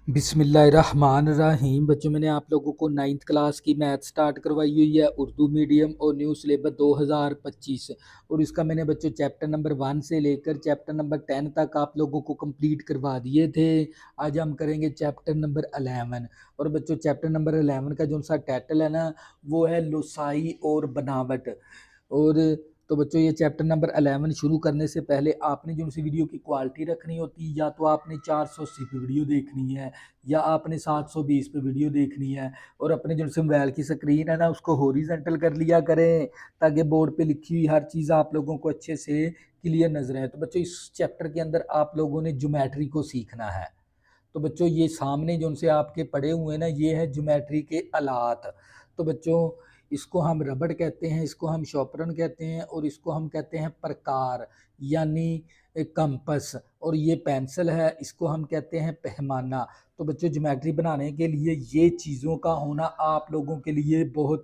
बिस्मिल्लाहिर्रहमानिर्रहीम। बच्चों, मैंने आप लोगों को 9th क्लास की मैथ स्टार्ट करवाई हुई है, उर्दू मीडियम और न्यू सिलेबस 2025। और इसका मैंने बच्चों चैप्टर नंबर 1 से लेकर चैप्टर नंबर 10 तक आप लोगों को कंप्लीट करवा दिए थे। आज हम करेंगे चैप्टर नंबर 11। और बच्चों चैप्टर नंबर 11 का जो सा टाइटल है ना, वो है लोसाई और बनावट। और तो बच्चों ये चैप्टर नंबर 11 शुरू करने से पहले आपने जो सी वीडियो की क्वालिटी रखनी होती है, या तो आपने 480 पे वीडियो देखनी है या आपने 720 पे वीडियो देखनी है। और अपने जो सी मोबाइल की स्क्रीन है ना, उसको हॉरिजॉन्टल कर लिया करें, ताकि बोर्ड पे लिखी हुई हर चीज़ आप लोगों को अच्छे से क्लियर नजर आए। तो बच्चों इस चैप्टर के अंदर आप लोगों ने ज्योमेट्री को सीखना है। तो बच्चों ये सामने जो उनसे आपके पड़े हुए हैं ना, ये है ज्योमेट्री के आलात। तो बच्चों इसको हम रबड़ कहते हैं, इसको हम शॉपरन कहते हैं, और इसको हम कहते हैं प्रकार यानी कंपस। और ये पेंसिल है, इसको हम कहते हैं पैमाना। तो बच्चों ज्योमेट्री बनाने के लिए ये चीज़ों का होना आप लोगों के लिए बहुत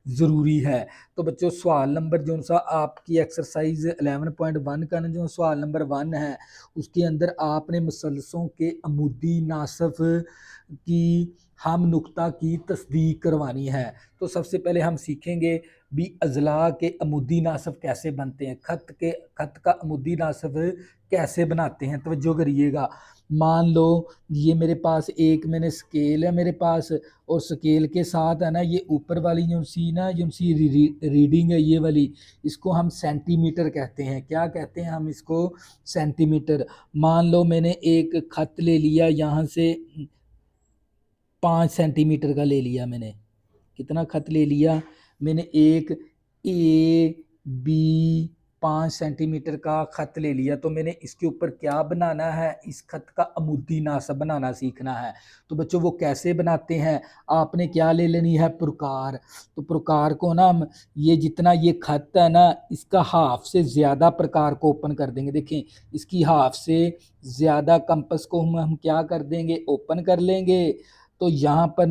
ज़रूरी है। तो बच्चों सवाल नंबर जो सा आपकी एक्सरसाइज 11.1 का जो सवाल नंबर 1 है, उसके अंदर आपने मसलसों के अमुदी नासफ की हम नुक्ता की तस्दीक करवानी है। तो सबसे पहले हम सीखेंगे भी अजला के अमुदी नासफ कैसे बनते हैं, खत का अमुदी नासफ कैसे बनाते हैं। तवज्जो करिएगा। मान लो ये मेरे पास एक मैंने स्केल है मेरे पास, और स्केल के साथ है ना ये ऊपर वाली जो सी ना जो सी रीडिंग है ये वाली, इसको हम सेंटीमीटर कहते हैं। क्या कहते हैं हम इसको? सेंटीमीटर। मान लो मैंने एक खत ले लिया यहाँ से 5 सेंटीमीटर का ले लिया मैंने। कितना खत ले लिया मैंने? एक ए बी 5 सेंटीमीटर का खत ले लिया। तो मैंने इसके ऊपर क्या बनाना है? इस खत का अमुदी नासब बनाना सीखना है। तो बच्चों वो कैसे बनाते हैं? आपने क्या ले लेनी है? प्रकार। तो प्रकार को ना हम ये जितना ये खत है ना, इसका हाफ से ज़्यादा प्रकार को ओपन कर देंगे। देखें इसकी हाफ से ज़्यादा कंपस को हम क्या कर देंगे? ओपन कर लेंगे। तो यहाँ पर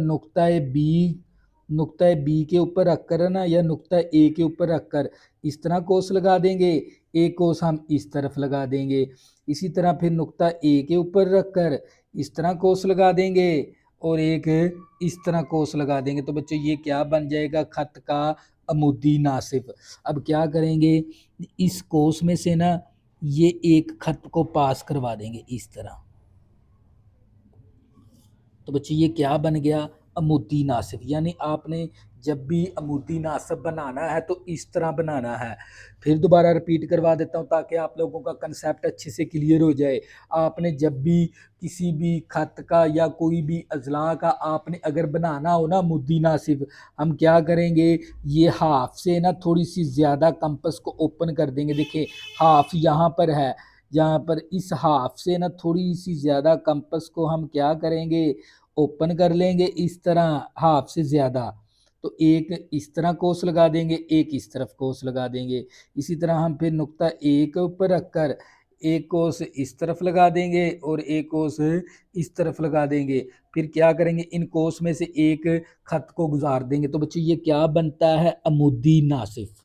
नुक्ता बी के ऊपर रखकर ना, या नुक्ता ए के ऊपर रखकर इस तरह कोस लगा देंगे। एक कोस हम इस तरफ लगा देंगे। इसी तरह फिर नुक्ता ए के ऊपर रखकर इस तरह कोस लगा देंगे, और एक इस तरह कोस लगा देंगे। तो बच्चों ये क्या बन जाएगा? खत का अमुदी नासिफ। अब क्या करेंगे? इस कोस में से ना ये एक खत को पास करवा देंगे इस तरह। तो बच्चों ये क्या बन गया? अमुदी नासिब। यानी आपने जब भी अमुदी नासिब बनाना है तो इस तरह बनाना है। फिर दोबारा रिपीट करवा देता हूँ ताकि आप लोगों का कंसेप्ट अच्छे से क्लियर हो जाए। आपने जब भी किसी भी खत का या कोई भी अजला का आपने अगर बनाना हो ना अमुदी नासिब, हम क्या करेंगे? ये हाफ से ना थोड़ी सी ज़्यादा कंपस को ओपन कर देंगे। देखिए हाफ यहाँ पर है, यहाँ पर इस हाफ से ना थोड़ी सी ज़्यादा कंपस को हम क्या करेंगे? ओपन कर लेंगे इस तरह हाफ से ज़्यादा। तो एक इस तरह कोस लगा देंगे, एक इस तरफ कोस लगा देंगे। इसी तरह हम फिर नुक्ता ए के ऊपर रखकर एक कोस इस तरफ लगा देंगे और एक कोस इस तरफ लगा देंगे। फिर क्या करेंगे? इन कोस में से एक खत को गुजार देंगे। तो बच्चों ये क्या बनता है? अमुदी नासिफ।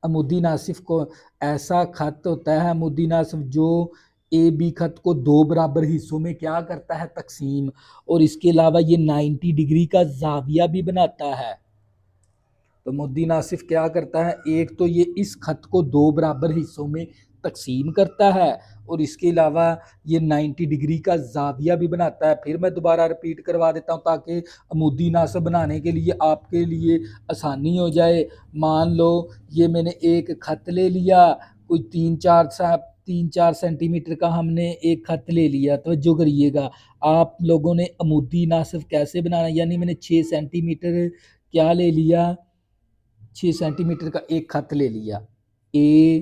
अमुदी नासिफ को ऐसा खत होता है अमुदी नासिफ जो ए बी खत को दो बराबर हिस्सों में क्या करता है? तकसीम। और इसके अलावा ये 90 डिग्री का जाविया भी बनाता है। तो मुद्दी नासिफ क्या करता है? एक तो ये इस खत को दो बराबर हिस्सों में तकसीम करता है, और इसके अलावा ये 90 डिग्री का जाविया भी बनाता है। फिर मैं दोबारा रिपीट करवा देता हूँ ताकि अमुदी नासिफ बनाने के लिए आपके लिए आसानी हो जाए। मान लो ये मैंने एक खत ले लिया, कोई 3-4 सेंटीमीटर का हमने एक खत ले लिया। तो जो करिएगा आप लोगों ने अमुदी नासिफ कैसे बनाना, यानी मैंने 6 सेंटीमीटर क्या ले लिया? 6 सेंटीमीटर का एक खत ले लिया ए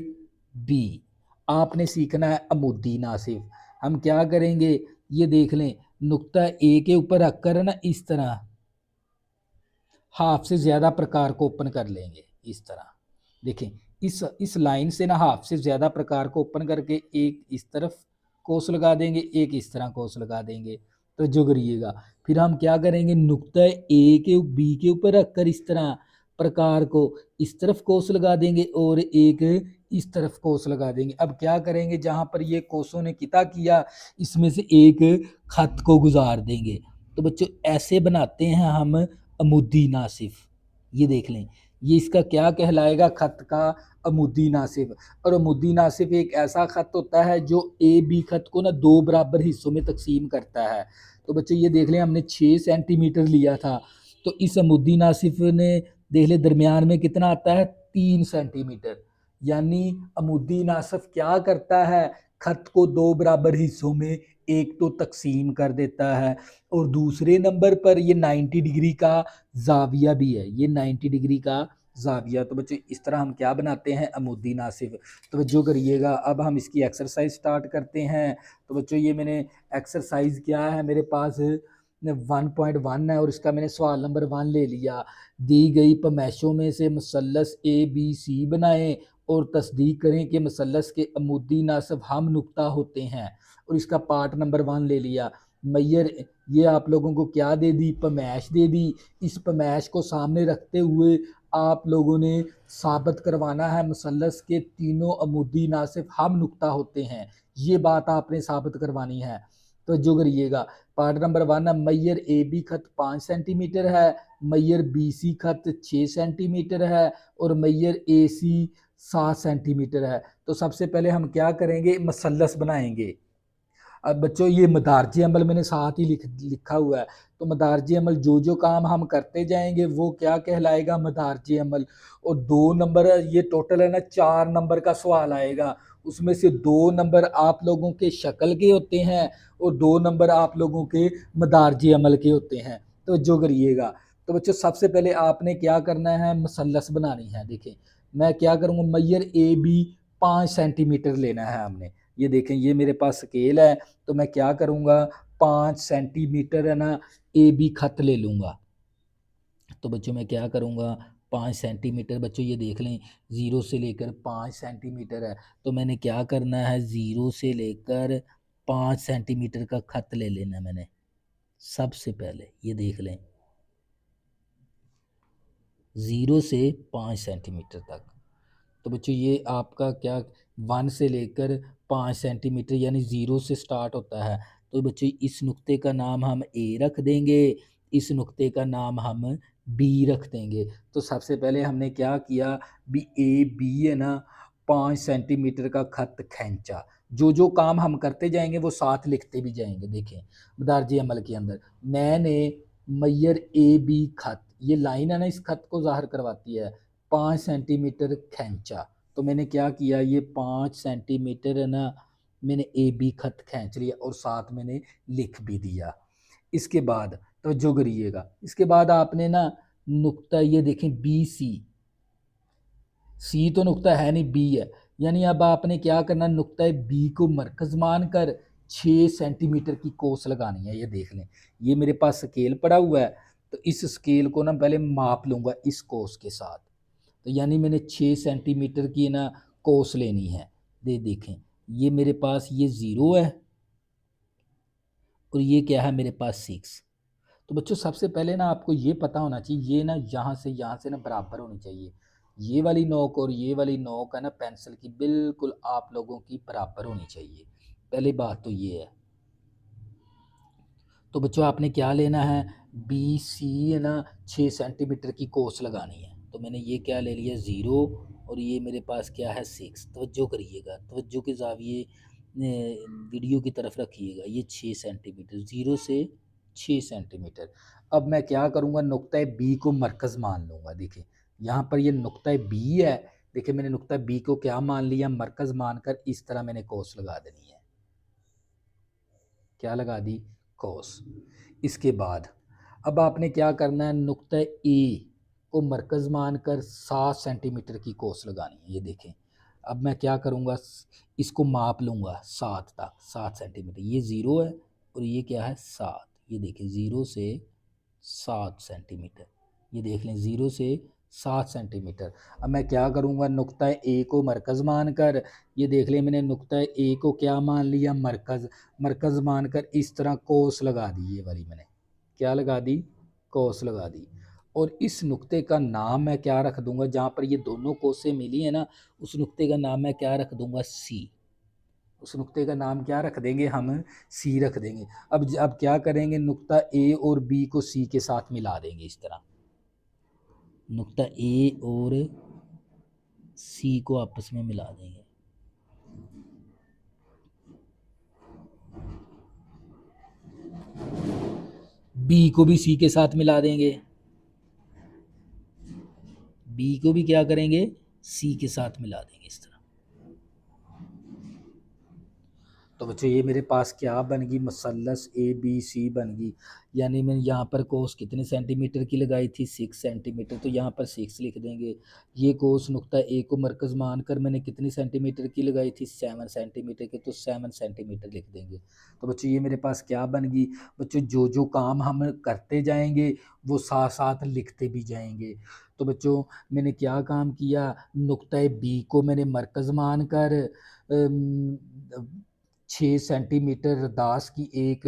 बी। आपने सीखना है अमुदी नासिफ। हम क्या करेंगे? ये देख लें, नुक्ता ए के ऊपर रखकर ना इस तरह हाफ से ज़्यादा प्रकार को ओपन कर लेंगे इस तरह। देखें इस लाइन से ना हाफ से ज़्यादा प्रकार को ओपन करके एक इस तरफ कोस लगा देंगे, एक इस तरह कोस लगा देंगे। तो जो करिएगा फिर हम क्या करेंगे? नुक्ता ए के बी के ऊपर रखकर इस तरह प्रकार को इस तरफ कोस लगा देंगे और एक इस तरफ कोस लगा देंगे। अब क्या करेंगे, जहाँ पर ये कोसों ने किता किया इसमें से एक खत को गुजार देंगे। तो बच्चों ऐसे बनाते हैं हम अमुदी नासिफ। ये देख लें, ये इसका क्या कहलाएगा, खत का अमुदी नासिफ। और अमुदी नासिफ एक ऐसा खत होता है जो ए बी खत को ना दो बराबर हिस्सों में तकसीम करता है। तो बच्चों ये देख लें, हमने 6 सेंटीमीटर लिया था, तो इस अमुदी नासिफ ने देख ले दरमियान में कितना आता है, 3 सेंटीमीटर। यानी अमुदी नासिफ क्या करता है, खत को दो बराबर हिस्सों में एक तो तकसीम कर देता है और दूसरे नंबर पर ये 90 डिग्री का जाविया भी है, ये 90 डिग्री का जाविया। तो बच्चों इस तरह हम क्या बनाते हैं, अमुदी नासिफ। तो बच्चों करिएगा, अब हम इसकी एक्सरसाइज स्टार्ट करते हैं। तो बच्चों ये मैंने एक्सरसाइज क्या है, मेरे पास 1.1 है और इसका मैंने सवाल नंबर 1 ले लिया। दी गई पैमाइशों में से मुसल्लस ए बी सी बनाएं और तस्दीक करें कि मुसल्लस के अमुदी नासिफ हम नुक्ता होते हैं। और इसका पार्ट नंबर 1 ले लिया। मैयर ये आप लोगों को क्या दे दी, पैमाइश दे दी। इस पैमाइश को सामने रखते हुए आप लोगों ने साबित करवाना है मुसल्लस के तीनों अमुदी नासिफ हम नुक्ता होते हैं। ये बात आपने साबित करवानी है। तो जो करिएगा, पार्ट नंबर 1 है, मैयर ए बी खत 5 सेंटीमीटर है, मैयर बी सी खत 6 सेंटीमीटर है और मैयर ए सी 7 सेंटीमीटर है। तो सबसे पहले हम क्या करेंगे, मुसल्लस बनाएंगे। अब बच्चों ये मदारजी अमल मैंने साथ ही लिखा हुआ है। तो मदारजी अमल जो जो काम हम करते जाएंगे वो क्या कहलाएगा, मदारजी अमल। और 2 नंबर ये टोटल है ना 4 नंबर का सवाल आएगा। उसमें से 2 नंबर आप लोगों के शक्ल के होते हैं और 2 नंबर आप लोगों के मदारजी अमल के होते हैं। तो जो करिएगा, तो बच्चों सबसे पहले आपने क्या करना है, मसल्लस बनानी है। देखें मैं क्या करूँगा, मैयर ए बी 5 सेंटीमीटर लेना है हमने। ये देखें ये मेरे पास स्केल है, तो मैं क्या करूँगा, 5 सेंटीमीटर है ना ए बी खत ले लूँगा। तो बच्चों मैं क्या करूँगा, 5 सेंटीमीटर, बच्चों ये देख लें 0 से लेकर 5 सेंटीमीटर है। तो मैंने क्या करना है, 0 से लेकर 5 सेंटीमीटर का खत ले लेना है मैंने सबसे पहले। ये देख लें 0 से 5 सेंटीमीटर तक। तो बच्चों ये आपका क्या 1 से लेकर 5 सेंटीमीटर यानी 0 से स्टार्ट होता है। तो बच्चों इस नुक्ते का नाम हम ए रख देंगे, इस नुक्ते का नाम हम बी रख देंगे। तो सबसे पहले हमने क्या किया, बी ए बी है ना 5 सेंटीमीटर का खत खींचा। जो जो काम हम करते जाएंगे वो साथ लिखते भी जाएंगे। देखें मदारजी अमल के अंदर मैंने मैयर ए बी खत, ये लाइन है ना इस खत को जाहिर करवाती है, 5 सेंटीमीटर खींचा। तो मैंने क्या किया, ये 5 सेंटीमीटर है ना मैंने ए बी खत खींच लिया और साथ मैंने लिख भी दिया। इसके बाद तो जो करिएगा, इसके बाद आपने ना नुक्ता ये देखें बी सी, सी तो नुक्ता है नहीं, बी है। यानी अब आपने क्या करना, नुक्ता बी को मरकज मानकर 6 सेंटीमीटर की कोस लगानी है। ये देख लें ये मेरे पास स्केल पड़ा हुआ है, तो इस स्केल को ना पहले माप लूँगा इस कोस के साथ। तो यानी मैंने 6 सेंटीमीटर की ना कोस लेनी है। देखें ये मेरे पास ये 0 है और ये क्या है मेरे पास 6। तो बच्चों सबसे पहले ना आपको ये पता होना चाहिए, ये ना यहाँ से ना बराबर होनी चाहिए। ये वाली नोक और ये वाली नोक है ना पेंसिल की बिल्कुल आप लोगों की बराबर होनी चाहिए। पहली बात तो ये है। तो बच्चों आपने क्या लेना है, बी सी है ना 6 सेंटीमीटर की कोस लगानी है। तो मैंने ये क्या ले लिया 0 और ये मेरे पास क्या है 6। तवज्जो करिएगा, तवज्जो के ज़ाविये वीडियो की तरफ रखिएगा। ये 6 सेंटीमीटर, 0 से 6 सेंटीमीटर। अब मैं क्या करूँगा, नुक्ता बी को मरकज़ मान लूँगा। देखिए यहाँ पर ये नुक्ता बी है, देखिए मैंने नुक्ता बी को क्या मान लिया, मरकज़ मानकर इस तरह मैंने कोस लगा देनी है। क्या लगा दी, कोस। इसके बाद अब आपने क्या करना है, नुक्ता ए को मरकज़ मानकर 7 सेंटीमीटर की कोस लगानी है। ये देखें अब मैं क्या करूँगा, इसको माप लूँगा 7 तक, 7 सेंटीमीटर। ये 0 है और ये क्या है 7। ये देखें 0 से 7 सेंटीमीटर। ये देख लें 0 से 7 सेंटीमीटर। अब मैं क्या करूँगा, नुक्ता ए को मरकज़ मानकर, ये देख लें मैंने नुक्ता ए को क्या मान लिया, मरकज़ मानकर इस तरह कोस लगा दी। ये वाली मैंने क्या लगा दी, कोस लगा दी। और इस नुक्ते का नाम मैं क्या रख दूंगा, जहाँ पर ये दोनों कोसें मिली है ना, उस नुक्ते का नाम मैं क्या रख दूंगा, सी। उस नुक्ते का नाम क्या रख देंगे हम, सी रख देंगे। अब क्या करेंगे, नुक्ता ए और बी को सी के साथ मिला देंगे इस तरह। नुक्ता ए और सी को आपस में मिला देंगे। बी को भी सी के साथ मिला देंगे। बी को भी क्या करेंगे, सी के साथ मिला देंगे इस तरह। तो बच्चों ये मेरे पास क्या बन गई, मसलस ए बी सी बन गई। यानी मैंने यहाँ पर कोस कितने सेंटीमीटर की लगाई थी, 6 सेंटीमीटर, तो यहाँ पर 6 लिख देंगे। ये कोस नुक्ता ए को मरकज़ मानकर मैंने कितनी सेंटीमीटर की लगाई थी, 7 सेंटीमीटर की, तो 7 सेंटीमीटर लिख देंगे। तो बच्चों ये मेरे पास क्या बन गई। बच्चों जो जो काम हम करते जाएंगे वो साथ साथ लिखते भी जाएंगे। तो बच्चों मैंने क्या काम किया, नुक्ता बी को मैंने मरकज़ मानकर 6 सेंटीमीटर दास की एक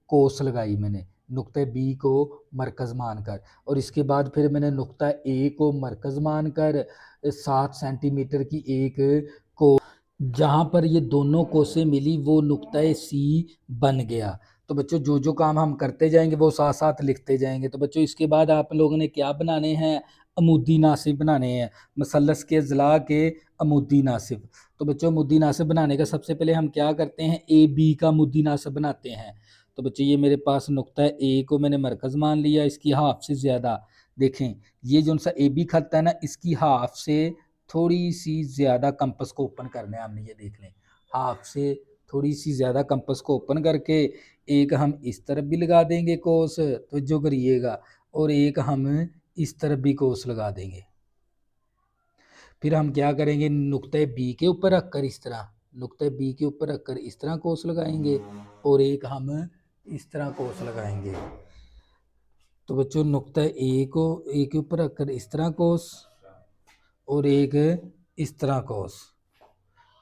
कोस लगाई मैंने नुक्ते बी को मरकज़ मानकर, और इसके बाद फिर मैंने नुक्ता ए को मरकज़ मानकर 7 सेंटीमीटर की एक को, जहाँ पर ये दोनों कोसें मिली वो नुक्ता सी बन गया। तो बच्चों जो जो काम हम करते जाएंगे वो साथ साथ लिखते जाएंगे। तो बच्चों इसके बाद आप लोगों ने क्या बनाने हैं, अमूदी नासिब बनाने हैं, मसलस के अज़ला के अमूदी नासिब। तो बच्चों अमूदी नासिब बनाने का सबसे पहले हम क्या करते हैं, ए बी का अमूदी नासिब बनाते हैं। तो बच्चों ये मेरे पास नुक्ता ए को मैंने मरकज़ मान लिया, इसकी हाफ से ज़्यादा, देखें ये जो सा ए बी खत है ना, इसकी हाफ से थोड़ी सी ज़्यादा कंपस को ओपन करना है हमने, ये देख लें, हाफ से थोड़ी सी ज़्यादा कंपस को ओपन करके एक हम इस तरफ भी लगा देंगे कोस, तो जो करिएगा, और एक हम इस तरफ भी कोस लगा देंगे। फिर हम क्या करेंगे, नुक्ते बी के ऊपर रखकर इस तरह, नुक्ते बी के ऊपर रखकर इस तरह कोस लगाएंगे, और एक हम इस तरह कोस लगाएंगे। तो बच्चों नुक्ता ए को ए के ऊपर रखकर इस तरह कोस, और एक इस तरह कोस।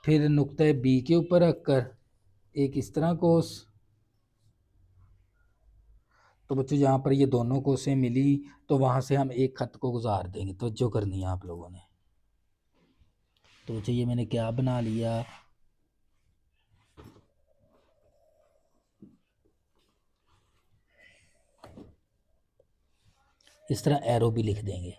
फिर नुक्ता बी के ऊपर रखकर एक इस तरह कोस। तो बच्चों यहाँ पर ये दोनों कोसें मिली, तो वहाँ से हम एक खत को गुजार देंगे, तो जो करनी है आप लोगों ने। तो बच्चों ये मैंने क्या बना लिया, इस तरह एरो भी लिख देंगे।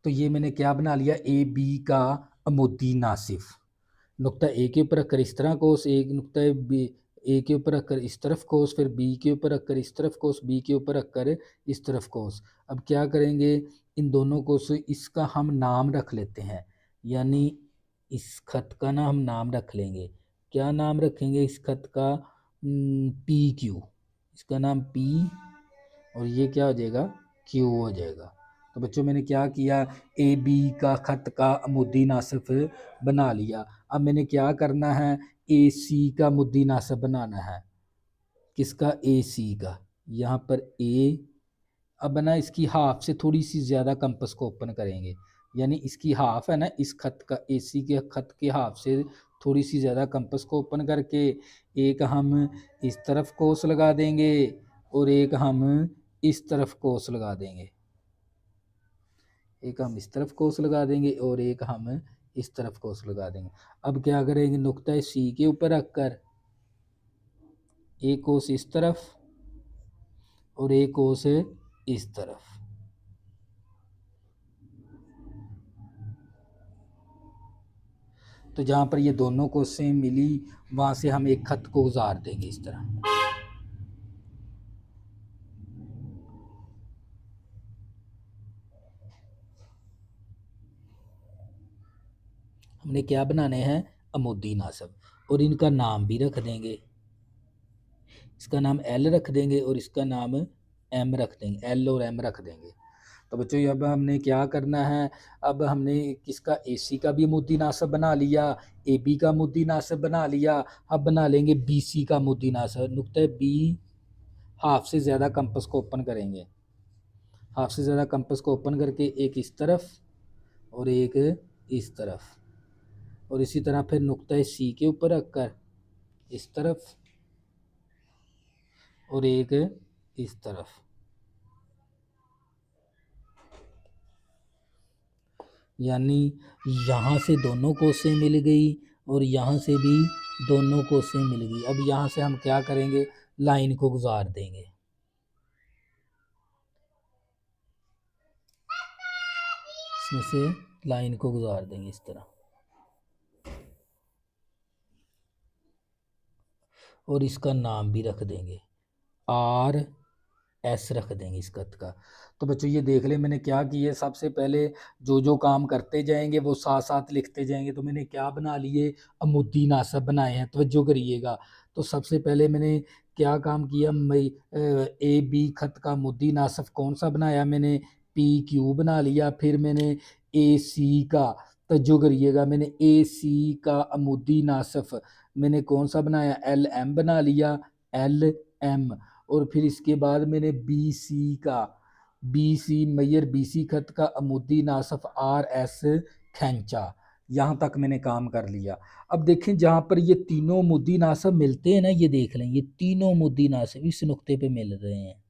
तो ये मैंने क्या बना लिया, ए बी का अमुदी नासिफ। नुक्ता ए के ऊपर रखकर इस तरह कोस, एक नुक्ता बी ए के ऊपर रखकर इस तरफ कोस, फिर बी के ऊपर रखकर इस तरफ कोस, बी के ऊपर रखकर इस तरफ कोस। अब क्या करेंगे, इन दोनों को से इसका हम नाम रख लेते हैं, यानी इस खत का ना हम नाम रख लेंगे। क्या नाम रखेंगे इस खत का, पी क्यू, इसका नाम पी, और ये क्या हो जाएगा, क्यू हो जाएगा। तो बच्चों मैंने क्या किया, ए बी का खत का अमुदी नासिफ बना लिया। अब मैंने क्या करना है, ए सी का मुद्दी नासिब बनाना है। किसका, ए सी का। यहाँ पर ए, अब ना इसकी हाफ से थोड़ी सी ज़्यादा कंपस को ओपन करेंगे, यानी इसकी हाफ है ना, इस खत का, ए सी के खत के हाफ से थोड़ी सी ज़्यादा कंपस को ओपन करके एक हम इस तरफ कोस लगा देंगे, और एक हम इस तरफ कोस लगा देंगे। एक हम इस तरफ कोस लगा देंगे, और एक हम इस तरफ कोस लगा देंगे। अब क्या करेंगे, नुक्ता सी के ऊपर रखकर एक कोस इस तरफ, और एक कोस इस तरफ। तो जहाँ पर ये दोनों कोसें मिली वहाँ से हम एक खत को गुजार देंगे इस तरह। हमने क्या बनाने हैं, अमुदी नासब, और इनका नाम भी रख देंगे। इसका नाम एल रख देंगे, और इसका नाम एम रख देंगे, एल और एम रख देंगे। तो बच्चों अब हमने क्या करना है, अब हमने किसका, ए सी का भी अमुदी नासब बना लिया, ए बी का अमुदी नासब बना लिया। अब बना लेंगे बी सी का अमुदी नासब। नुक्ता बी हाफ से ज़्यादा कंपस को ओपन करेंगे, हाफ से ज़्यादा कंपस को ओपन करके एक इस तरफ और एक इस तरफ, और इसी तरह फिर नुक्ता सी के ऊपर रखकर इस तरफ, और एक इस तरफ, यानी यहाँ से दोनों कोसें मिल गई और यहाँ से भी दोनों कोसें मिल गई। अब यहाँ से हम क्या करेंगे, लाइन को गुजार देंगे। इसमें से लाइन को गुजार देंगे इस तरह, और इसका नाम भी रख देंगे आर एस रख देंगे इस खत का। तो बच्चों ये देख ले मैंने क्या किया, सबसे पहले जो जो काम करते जाएंगे वो साथ साथ लिखते जाएंगे। तो मैंने क्या बना लिए, अमुद्दी नासब बनाए हैं, तवज्जो करिएगा। तो सबसे पहले मैंने क्या काम किया, ए बी खत का मुद्दी नासब कौन सा बनाया, मैंने पी क्यू बना लिया। फिर मैंने ए सी का, तवज्जो करिएगा, मैंने ए सी का अमुद्दी नासफ मैंने कौन सा बनाया, एल एम बना लिया, एल एम। और फिर इसके बाद मैंने बी सी का, B C Maihar B C खत का अमुदी नासफ आर एस खैंचा। यहाँ तक मैंने काम कर लिया। अब देखें जहाँ पर ये तीनों मुद्दी नासब मिलते हैं ना, ये देख लें, ये तीनों मुद्दी नासब इस नुक्ते पे मिल रहे हैं।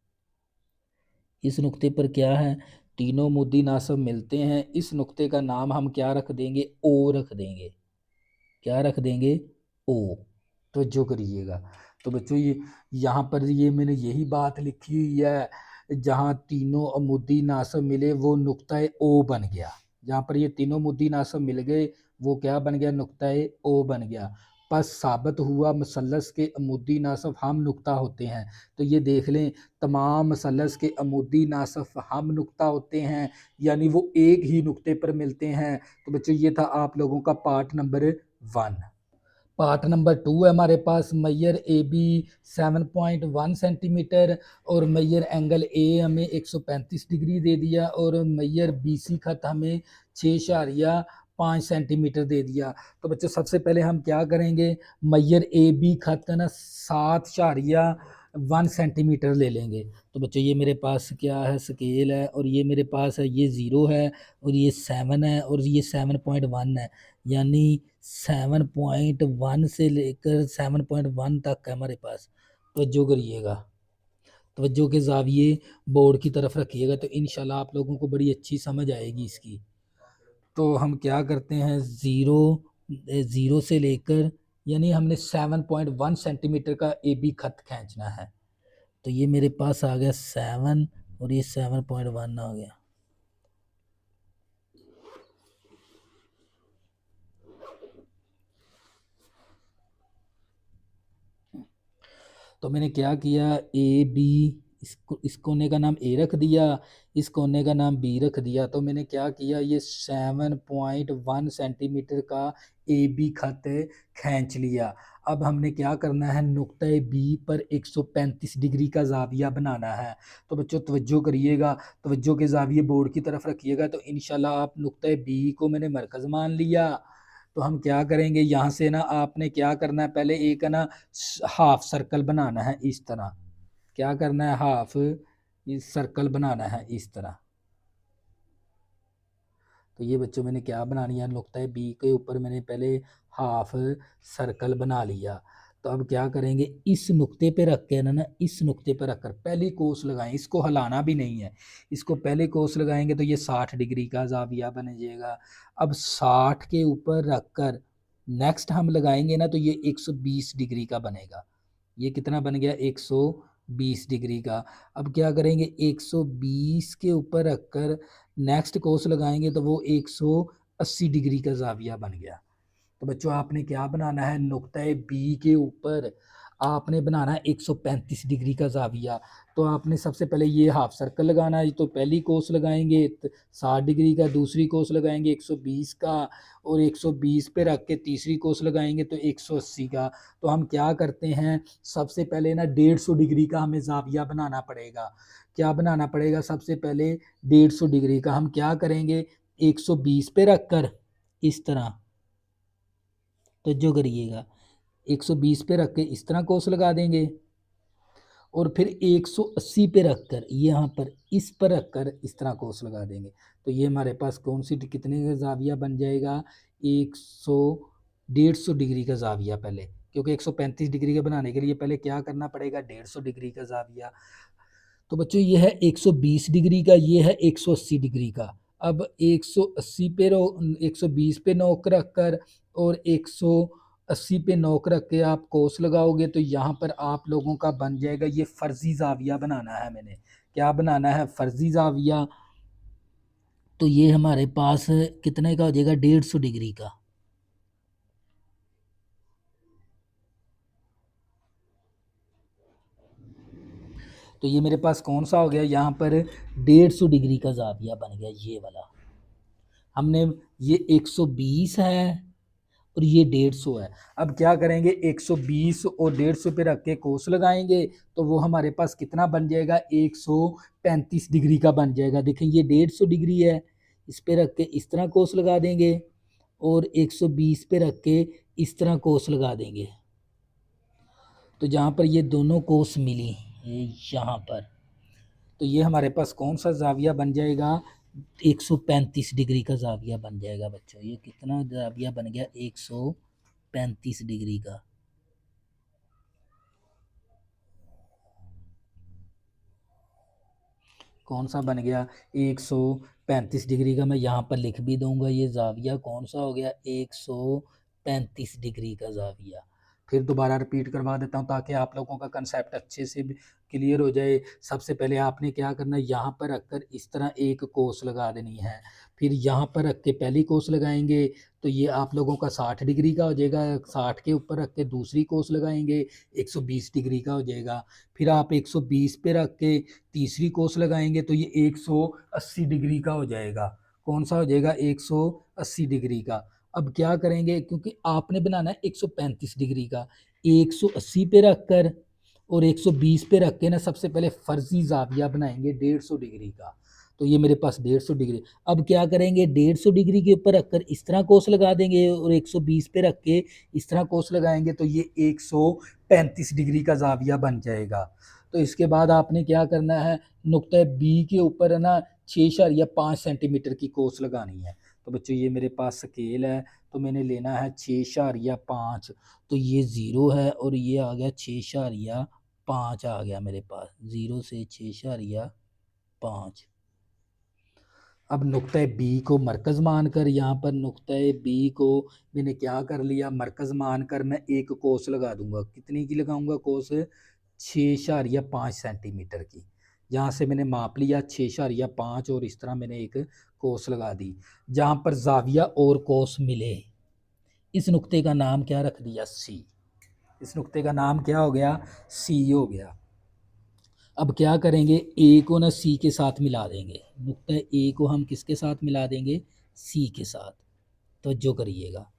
इस नुक्ते पर क्या है, तीनों मुद्दी नासब मिलते हैं। इस नुक्ते का नाम हम क्या रख देंगे, ओ रख देंगे। क्या रख देंगे, ओ। तो जो करिएगा। तो बच्चों ये यहाँ पर ये मैंने यही बात लिखी हुई है, जहाँ तीनों अमुदी नासब मिले वो नुक्ता ओ बन गया। जहाँ पर ये तीनों मुद्दी नासब मिल गए वो क्या बन गया, नुक्ता ओ बन गया। बस साबित हुआ मसलस के अमुदी नासब हम नुक्ता होते हैं। तो ये देख लें, तमाम मसलस के अमुदी नासब हम नुक्ता होते हैं, यानी वो एक ही नुक्ते पर मिलते हैं। तो बच्चों ये था आप लोगों का पार्ट नंबर 1। पार्ट नंबर 2 है हमारे पास, मैयर ए बी 7.1 सेंटीमीटर और मैयर एंगल ए हमें 135 डिग्री दे दिया, और मैयर बी सी खत हमें 6.5 सेंटीमीटर दे दिया। तो बच्चों सबसे पहले हम क्या करेंगे, मैयर ए बी खत का ना 7.1 सेंटीमीटर ले लेंगे। तो बच्चों ये मेरे पास क्या है, स्केल है, और ये मेरे पास है, ये 0 है और ये 7 है और ये 7.1 है, यानी 7.1 से लेकर 7.1 तक है हमारे पास। तवज्जो करिएगा, तवज्जो के ज़ाविये बोर्ड की तरफ रखिएगा, तो इंशाल्लाह आप लोगों को बड़ी अच्छी समझ आएगी इसकी। तो हम क्या करते हैं, ज़ीरो से लेकर, यानी हमने 7.1 सेंटीमीटर का ए बी खत खींचना है। तो ये मेरे पास आ गया 7 और ये 7.1 आ गया। तो मैंने क्या किया, ए बी, इस कोने का नाम ए रख दिया, इस कोने का नाम बी रख दिया। तो मैंने क्या किया, ये 7.1 सेंटीमीटर का ए बी खत खींच लिया। अब हमने क्या करना है, नुक्ते बी पर 135 डिग्री का जाविया बनाना है। तो बच्चों तवज्जो करिएगा, तवज्जो के जाविये बोर्ड की तरफ रखिएगा। तो इंशाल्लाह आप नुक्ते बी को मैंने मरकज़ मान लिया। तो हम क्या करेंगे, यहाँ से ना आपने क्या करना है, पहले एक ना हाफ सर्कल बनाना है इस तरह। क्या करना है, हाफ सर्कल बनाना है इस तरह। तो ये बच्चों मैंने क्या बना लिया, नुक्ता बी के ऊपर मैंने पहले हाफ सर्कल बना लिया। तो अब क्या करेंगे, इस नुक्ते पे रख के ना इस नुक्ते पे रखकर पहली कोस लगाएं, इसको हिलाना भी नहीं है, इसको पहले कोस लगाएंगे तो ये 60 डिग्री का जाविया बन जाएगा। अब 60 के ऊपर रखकर नेक्स्ट हम लगाएंगे ना, तो ये 120 डिग्री का बनेगा। ये कितना बन गया, 120 डिग्री का। अब क्या करेंगे, 120 के ऊपर रखकर नेक्स्ट कोस लगाएंगे तो वो 180 डिग्री का जाविया बन गया। तो बच्चों आपने क्या बनाना है, नुक्ते बी के ऊपर आपने बनाना है 135 डिग्री का जाविया। तो आपने सबसे पहले ये हाफ सर्कल लगाना है। तो पहली कोस लगाएंगे 60 डिग्री का, दूसरी कोस लगाएंगे 120 का, और 120 पे रख के तीसरी कोस लगाएंगे तो 180 का। तो हम क्या करते हैं, सबसे पहले ना 150 डिग्री का हमें जाविया बनाना पड़ेगा। क्या बनाना पड़ेगा, सबसे पहले 150 डिग्री का। हम क्या करेंगे, 120 पे रख कर इस तरह, तो जो करिएगा 120 पे रख के इस तरह कोस लगा देंगे, और फिर 180 पे रखकर यहाँ पर इस पर रखकर इस तरह कोस लगा देंगे। तो ये हमारे पास कौन सी कितने का जाविया बन जाएगा, 150 डिग्री का जाविया पहले, क्योंकि 135 डिग्री का बनाने के लिए पहले क्या करना पड़ेगा, 150 डिग्री का जाविया। तो बच्चों ये है 120 डिग्री का, ये है 180 डिग्री का। अब 180 पे 120 पे नोक रख कर और 180 पे नोक रख के आप कोस लगाओगे तो यहाँ पर आप लोगों का बन जाएगा, ये फर्जी जाविया बनाना है मैंने। क्या बनाना है, फर्जी जाविया। तो ये हमारे पास कितने का हो जाएगा, 150 डिग्री का। तो ये मेरे पास कौन सा हो गया, यहाँ पर 150 डिग्री का जाविया बन गया, ये वाला। हमने ये 120 है और ये 150 है। अब क्या करेंगे, 120 और 150 पे रख के कोस लगाएंगे तो वो हमारे पास कितना बन जाएगा, 135 डिग्री का बन जाएगा। देखें ये 150 डिग्री है, इस पे रख के इस तरह कोस लगा देंगे और 120 पे रख के इस तरह कोस लगा देंगे। तो जहाँ पर ये दोनों कोस मिली, यहाँ पर, तो ये हमारे पास कौन सा जाविया बन जाएगा, 135 डिग्री का जाविया बन जाएगा बच्चों। ये कितना जाविया बन गया, 135 डिग्री का। कौन सा बन गया, 135 डिग्री का। मैं यहाँ पर लिख भी दूंगा, ये जाविया कौन सा हो गया, 135 डिग्री का जाविया। फिर दोबारा रिपीट करवा देता हूँ ताकि आप लोगों का कंसेप्ट अच्छे से क्लियर हो जाए। सबसे पहले आपने क्या करना है, यहाँ पर रखकर इस तरह एक कोस लगा देनी है। फिर यहाँ पर रख के पहली कोस लगाएंगे तो ये आप लोगों का 60 डिग्री का हो जाएगा। 60 के ऊपर रख के दूसरी कोस लगाएंगे, 120 डिग्री का हो जाएगा। फिर आप 120 पे रख के तीसरी कोस लगाएंगे तो ये 180 डिग्री का हो जाएगा। कौन सा हो जाएगा, 180 डिग्री का। अब क्या करेंगे, क्योंकि आपने बनाना है 135 डिग्री का, 180 पे रख कर और 120 पे रख के ना सबसे पहले फर्जी जाविया बनाएंगे 150 डिग्री का। तो ये मेरे पास 150 डिग्री। अब क्या करेंगे, 150 डिग्री के ऊपर रखकर इस तरह कोस लगा देंगे और 120 पे रख के इस तरह कोस लगाएंगे तो ये 135 डिग्री का जाविया बन जाएगा। तो इसके बाद आपने क्या करना है, नुक्ते बी के ऊपर है ना 6.5 सेंटीमीटर की कोस लगानी है। तो बच्चों ये मेरे पास स्केल है, तो मैंने लेना है 6.5। तो ये 0 है और ये आ गया 6.5 आ गया मेरे पास, 0 से 6.5। अब नुक्ते बी को मरकज़ मानकर, यहाँ पर नुक्ते बी को मैंने क्या कर लिया, मरकज़ मानकर मैं एक कोस लगा दूंगा। कितनी की लगाऊंगा कोस, 6.5 सेंटीमीटर की। यहाँ से मैंने माप लिया 6.5 और इस तरह मैंने एक कोस लगा दी। जहाँ पर जाविया और कोस मिले, इस नुक्ते का नाम क्या रख दिया, सी। इस नुक्ते का नाम क्या हो गया, सी हो गया। अब क्या करेंगे, ए को ना सी के साथ मिला देंगे। नुक्ता ए को हम किसके साथ मिला देंगे, सी के साथ। तवज्जो करिएगा,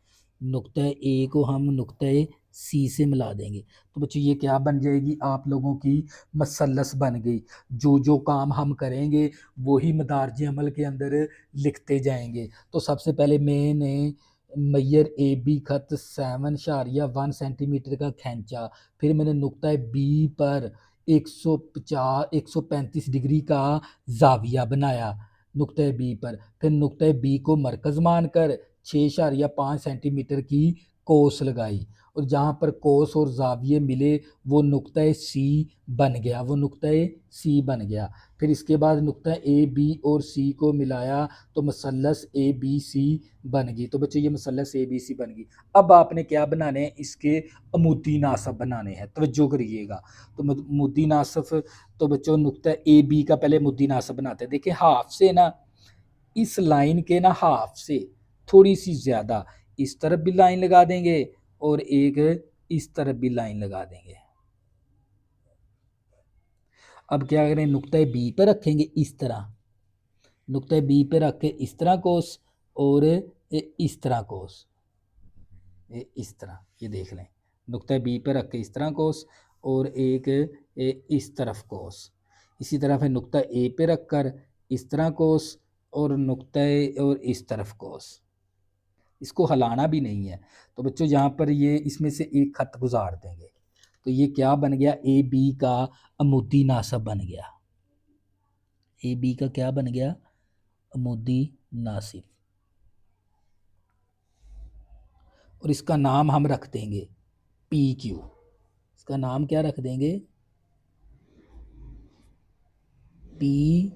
नुक्ता ए को हम नुक्ता सी से मिला देंगे। तो बच्चों ये क्या बन जाएगी, आप लोगों की मसलस बन गई। जो जो काम हम करेंगे वही मदारज अमल के अंदर लिखते जाएंगे। तो सबसे पहले मैंने मैयर ए बी खत 7.1 सेंटीमीटर का खींचा। फिर मैंने नुक्ता बी पर 135 डिग्री का जाविया बनाया नुक्ते बी पर। फिर नुक्ते बी को मरकज़ मानकर 6.5 सेंटीमीटर की कोस लगाई और जहाँ पर कोस और जाविये मिले वो नुक्ता सी बन गया, वो नुक्ता सी बन गया। फिर इसके बाद नुक्ता ए बी और सी को मिलाया तो मसलस ए बी सी बन गई। तो बच्चों ये मसलस ए बी सी बन गई। अब आपने क्या बनाने हैं, इसके अमूदी नासब बनाने हैं, तवज्जो करिएगा। तो मुद्दी नासफ, तो बच्चों नुक्ता ए बी का पहले मुद्दी नासब बनाते हैं। देखिए हाफ से ना, इस लाइन के ना हाफ से थोड़ी सी ज़्यादा इस तरफ भी लाइन लगा देंगे और एक इस तरफ भी लाइन लगा देंगे। अब क्या करें, नुक्ता बी पर रखेंगे इस तरह, नुक्ता बी पे रख के इस तरह कोस और इस तरह कोस, इस तरह, ये देख लें, नुक्ता बी पे रख के इस तरह कोस और एक इस तरफ कोस। इसी तरह फिर नुक्ता ए पे रख कर इस तरह कोस और नुक्ता और इस तरफ कोस। इसको हिलाना भी नहीं है। तो बच्चों यहाँ पर ये इसमें से एक खत गुजार देंगे तो ये क्या बन गया, ए बी का अमूदी नासब बन गया। ए बी का क्या बन गया, अमूदी नासिब। और इसका नाम हम रख देंगे पी क्यू, इसका नाम क्या रख देंगे, पी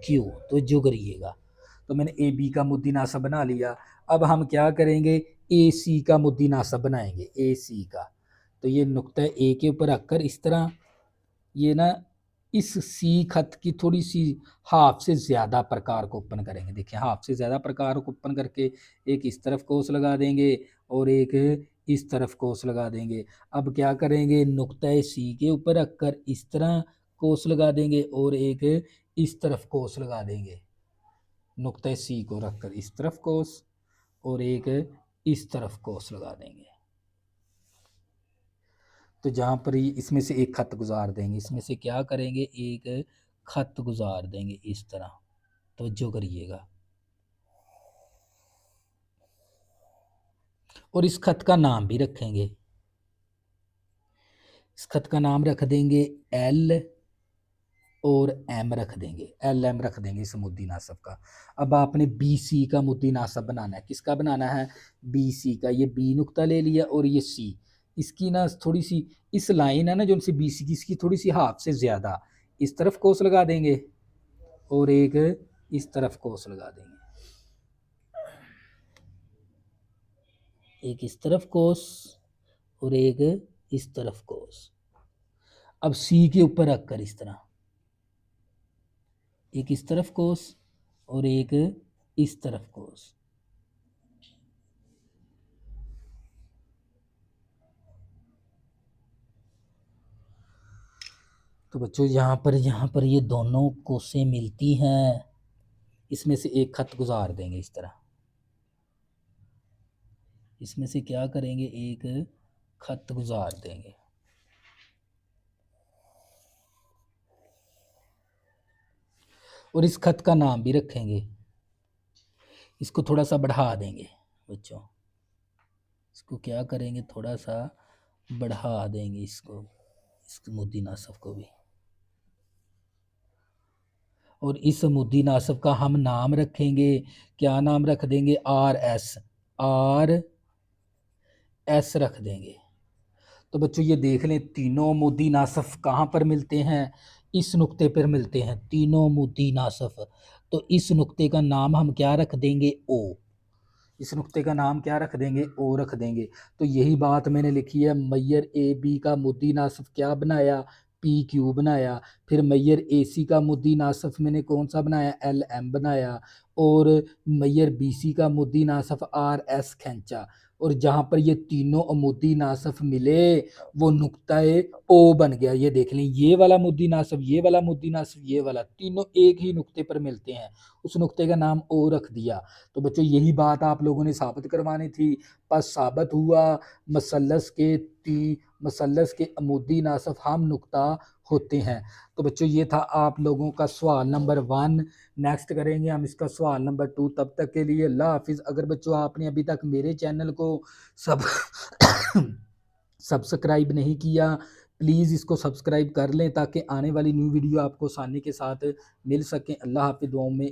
क्यू। तो जो करिएगा, तो मैंने ए बी का मुद्दी नासब बना लिया। अब हम क्या करेंगे, ए सी का मुद्दी नासब बनाएंगे, ए सी का। तो ये नुक्ता ए के ऊपर रखकर इस तरह, ये ना इस सी खत की थोड़ी सी हाफ से ज़्यादा प्रकार को ओपन करेंगे। देखिए हाफ से ज़्यादा प्रकार को ओपन करके एक इस तरफ कोस लगा देंगे और एक इस तरफ कोस लगा देंगे। अब क्या करेंगे, नुक्ता सी के ऊपर रखकर इस तरह कोस लगा देंगे और एक इस तरफ कोस लगा देंगे। नुक्ता सी को रखकर इस तरफ कोस और एक इस तरफ कोस लगा देंगे। तो जहाँ पर इसमें से एक खत गुजार देंगे, इसमें से क्या करेंगे, एक खत गुजार देंगे इस तरह। तवज्जो करिएगा। और इस खत का नाम भी रखेंगे, इस खत का नाम रख देंगे एल और एम रख देंगे, एल एम रख देंगे इस मुद्दी नासब का। अब आपने बी सी का मुद्दी नासब बनाना है। किसका बनाना है, बी सी का। ये बी नुक्ता ले लिया और ये सी, इसकी ना थोड़ी सी इस लाइन है ना जो सी बी सी की, इसकी थोड़ी सी हाफ से ज़्यादा इस तरफ कोस लगा देंगे और एक इस तरफ कोस लगा देंगे, एक इस तरफ कोस और एक इस तरफ कोस। अब सी के ऊपर रखकर इस तरह एक इस तरफ कोस और एक इस तरफ कोस। तो बच्चों यहाँ पर ये दोनों कोसें मिलती हैं, इसमें से एक खत गुजार देंगे इस तरह, इसमें से क्या करेंगे, एक खत गुजार देंगे। और इस खत का नाम भी रखेंगे, इसको थोड़ा सा बढ़ा देंगे बच्चों, इसको क्या करेंगे, थोड़ा सा बढ़ा देंगे इसको, इस मुद्दी नासब को भी। और इस मुद्दी नासब का हम नाम रखेंगे, क्या नाम रख देंगे, आर एस, आर एस रख देंगे। तो बच्चों ये देख लें, तीनों मुद्दी नासफ कहाँ पर मिलते हैं, इस नुक्ते पर मिलते हैं तीनों मुद्दी नासफ। तो इस नुक्ते का नाम हम क्या रख देंगे, ओ। इस नुक्ते का नाम क्या रख देंगे, ओ रख देंगे। तो यही बात मैंने लिखी है, मैयर ए बी का मुद्दी नासफ क्या बनाया, पी क्यू बनाया। फिर मैयर ए सी का मुद्दी नासफ मैंने कौन सा बनाया, एल एम बनाया। और मैयर बी सी का मुद्दी नासफ आर एस खींचा। और जहाँ पर ये तीनों अमुदी नासफ मिले वो नुक्ता ओ बन गया। ये देख लें, ये वाला मुद्दी नासफ, ये वाला मुद्दी नासफ, ये वाला, तीनों एक ही नुक्ते पर मिलते हैं, उस नुक्ते का नाम ओ रख दिया। तो बच्चों यही बात आप लोगों ने साबित करवानी थी, बस साबित हुआ। मसल्लस के अमुदी नासफ हम नुक्ता होते हैं। तो बच्चों ये था आप लोगों का सवाल नंबर 1। नेक्स्ट करेंगे हम इसका सवाल नंबर 2। तब तक के लिए अल्लाह हाफिज़। अगर बच्चों आपने अभी तक मेरे चैनल को सब सब्सक्राइब नहीं किया, प्लीज़ इसको सब्सक्राइब कर लें ताकि आने वाली न्यू वीडियो आपको आसानी के साथ मिल सकें। अल्लाह हाफिज़। दुआओं में